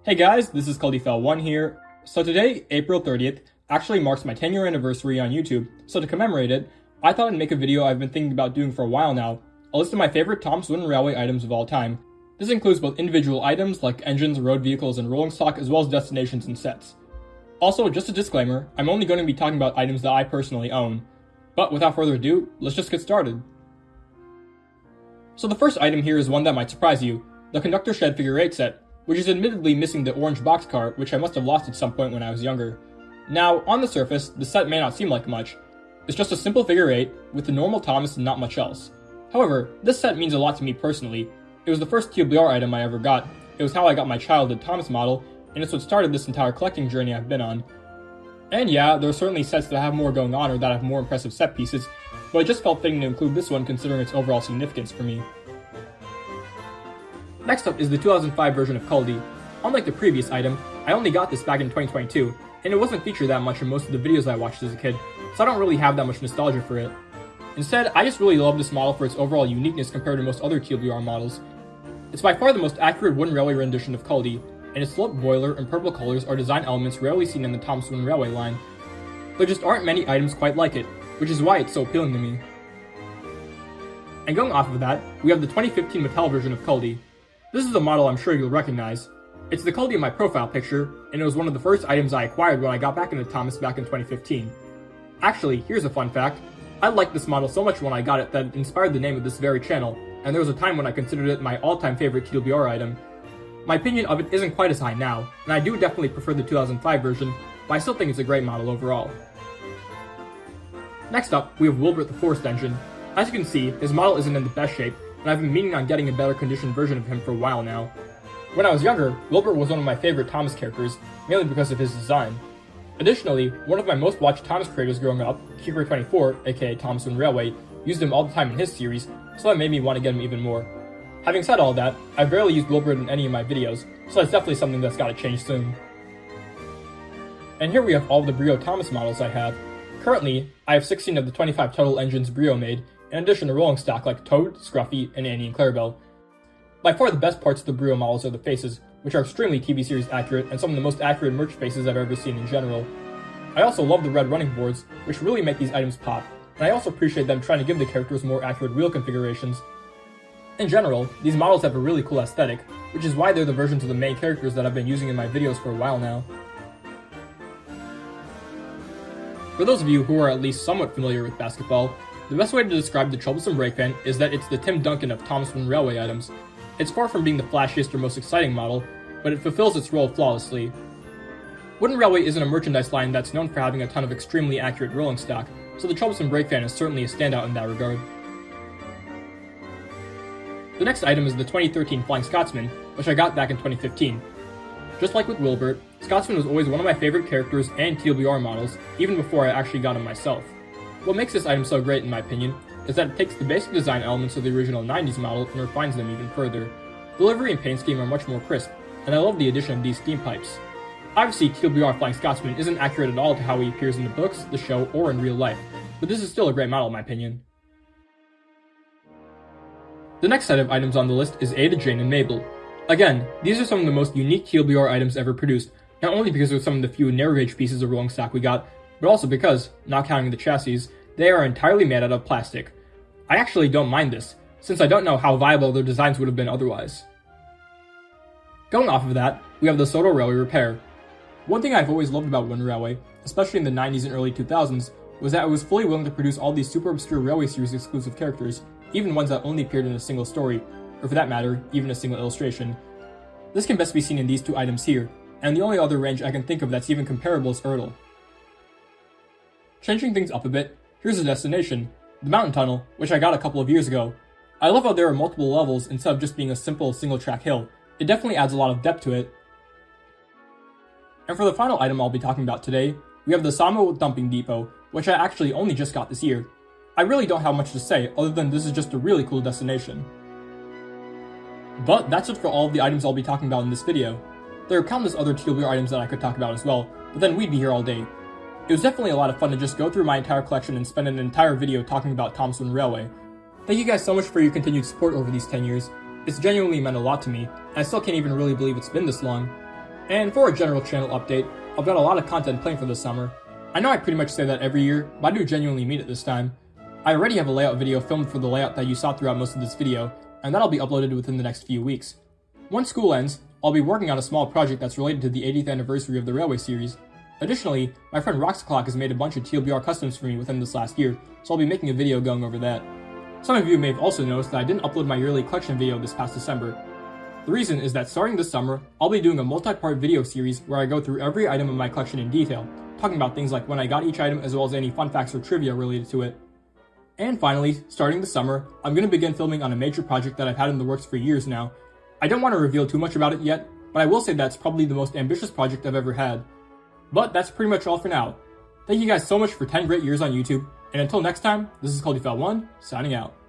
Hey guys, this is Khaldifel1 here. So today, April 30th, actually marks my 10-year anniversary on YouTube, so to commemorate it, I thought I'd make a video I've been thinking about doing for a while now, a list of my favorite Thomas Wooden Railway items of all time. This includes both individual items like engines, road vehicles, and rolling stock, as well as destinations and sets. Also, just a disclaimer, I'm only going to be talking about items that I personally own. But without further ado, let's just get started. So the first item here is one that might surprise you, the Conductor Shed Figure 8 set, which is admittedly missing the orange boxcar, which I must have lost at some point when I was younger. Now, on the surface, the set may not seem like much. It's just a simple figure 8, with the normal Thomas and not much else. However, this set means a lot to me personally. It was the first TWR item I ever got, it was how I got my childhood Thomas model, and it's what started this entire collecting journey I've been on. And yeah, there are certainly sets that have more going on or that have more impressive set pieces, but it just felt fitting to include this one considering its overall significance for me. Next up is the 2005 version of Khaldi. Unlike the previous item, I only got this back in 2022, and it wasn't featured that much in most of the videos I watched as a kid, so I don't really have that much nostalgia for it. Instead, I just really love this model for its overall uniqueness compared to most other TWR models. It's by far the most accurate wooden railway rendition of Khaldi, and its sloped boiler and purple colors are design elements rarely seen in the Thomas Wooden Railway line. There just aren't many items quite like it, which is why it's so appealing to me. And going off of that, we have the 2015 Mattel version of Khaldi. This is a model I'm sure you'll recognize. It's the Khaldi in my profile picture, and it was one of the first items I acquired when I got back into Thomas back in 2015. Actually, here's a fun fact. I liked this model so much when I got it that it inspired the name of this very channel, and there was a time when I considered it my all-time favorite TWR item. My opinion of it isn't quite as high now, and I do definitely prefer the 2005 version, but I still think it's a great model overall. Next up, we have Wilbert the Forest Engine. As you can see, his model isn't in the best shape, and I've been meaning on getting a better conditioned version of him for a while now. When I was younger, Wilbert was one of my favorite Thomas characters, mainly because of his design. Additionally, one of my most watched Thomas creators growing up, Keeper24, aka Thomas Wooden Railway, used him all the time in his series, so that made me want to get him even more. Having said all that, I've barely used Wilbert in any of my videos, so that's definitely something that's gotta change soon. And here we have all of the Brio Thomas models I have. Currently, I have 16 of the 25 total engines Brio made, in addition to rolling stock like Toad, Scruffy, and Annie and Clarabelle. By far the best parts of the Brio models are the faces, which are extremely TV series accurate and some of the most accurate merch faces I've ever seen in general. I also love the red running boards, which really make these items pop, and I also appreciate them trying to give the characters more accurate wheel configurations. In general, these models have a really cool aesthetic, which is why they're the versions of the main characters that I've been using in my videos for a while now. For those of you who are at least somewhat familiar with basketball, the best way to describe the Troublesome Brake Fan is that it's the Tim Duncan of Thomas Wooden Railway items. It's far from being the flashiest or most exciting model, but it fulfills its role flawlessly. Wooden Railway isn't a merchandise line that's known for having a ton of extremely accurate rolling stock, so the Troublesome Brake Fan is certainly a standout in that regard. The next item is the 2013 Flying Scotsman, which I got back in 2015. Just like with Wilbert, Scotsman was always one of my favorite characters and TWR models, even before I actually got him myself. What makes this item so great in my opinion, is that it takes the basic design elements of the original 90s model and refines them even further. Delivery and paint scheme are much more crisp, and I love the addition of these steam pipes. Obviously, TWR Flying Scotsman isn't accurate at all to how he appears in the books, the show, or in real life, but this is still a great model in my opinion. The next set of items on the list is Ada, Jane, and Mabel. Again, these are some of the most unique TWR items ever produced, not only because they're some of the few narrow gauge pieces of rolling stock we got, but also because, not counting the chassis, they are entirely made out of plastic. I actually don't mind this, since I don't know how viable their designs would have been otherwise. Going off of that, we have the Soto Railway Repair. One thing I've always loved about Wooden Railway, especially in the 90s and early 2000s, was that it was fully willing to produce all these super obscure Railway series exclusive characters, even ones that only appeared in a single story, or for that matter, even a single illustration. This can best be seen in these two items here, and the only other range I can think of that's even comparable is Ertl. Changing things up a bit, here's a destination, the Mountain Tunnel, which I got a couple of years ago. I love how there are multiple levels instead of just being a simple single-track hill. It definitely adds a lot of depth to it. And for the final item I'll be talking about today, we have the Samo Dumping Depot, which I actually only just got this year. I really don't have much to say other than this is just a really cool destination. But that's it for all of the items I'll be talking about in this video. There are countless other TWR items that I could talk about as well, but then we'd be here all day. It was definitely a lot of fun to just go through my entire collection and spend an entire video talking about Thomas Wooden Railway. Thank you guys so much for your continued support over these 10 years. It's genuinely meant a lot to me, and I still can't even really believe it's been this long. And for a general channel update, I've got a lot of content planned for this summer. I know I pretty much say that every year, but I do genuinely mean it this time. I already have a layout video filmed for the layout that you saw throughout most of this video, and that'll be uploaded within the next few weeks. Once school ends, I'll be working on a small project that's related to the 80th anniversary of the Railway series. Additionally, my friend Roxclock has made a bunch of TWR customs for me within this last year, so I'll be making a video going over that. Some of you may have also noticed that I didn't upload my yearly collection video this past December. The reason is that starting this summer, I'll be doing a multi-part video series where I go through every item in my collection in detail, talking about things like when I got each item as well as any fun facts or trivia related to it. And finally, starting this summer, I'm going to begin filming on a major project that I've had in the works for years now. I don't want to reveal too much about it yet, but I will say that's probably the most ambitious project I've ever had. But that's pretty much all for now. Thank you guys so much for 10 great years on YouTube, and until next time, this is Coldifel1, signing out.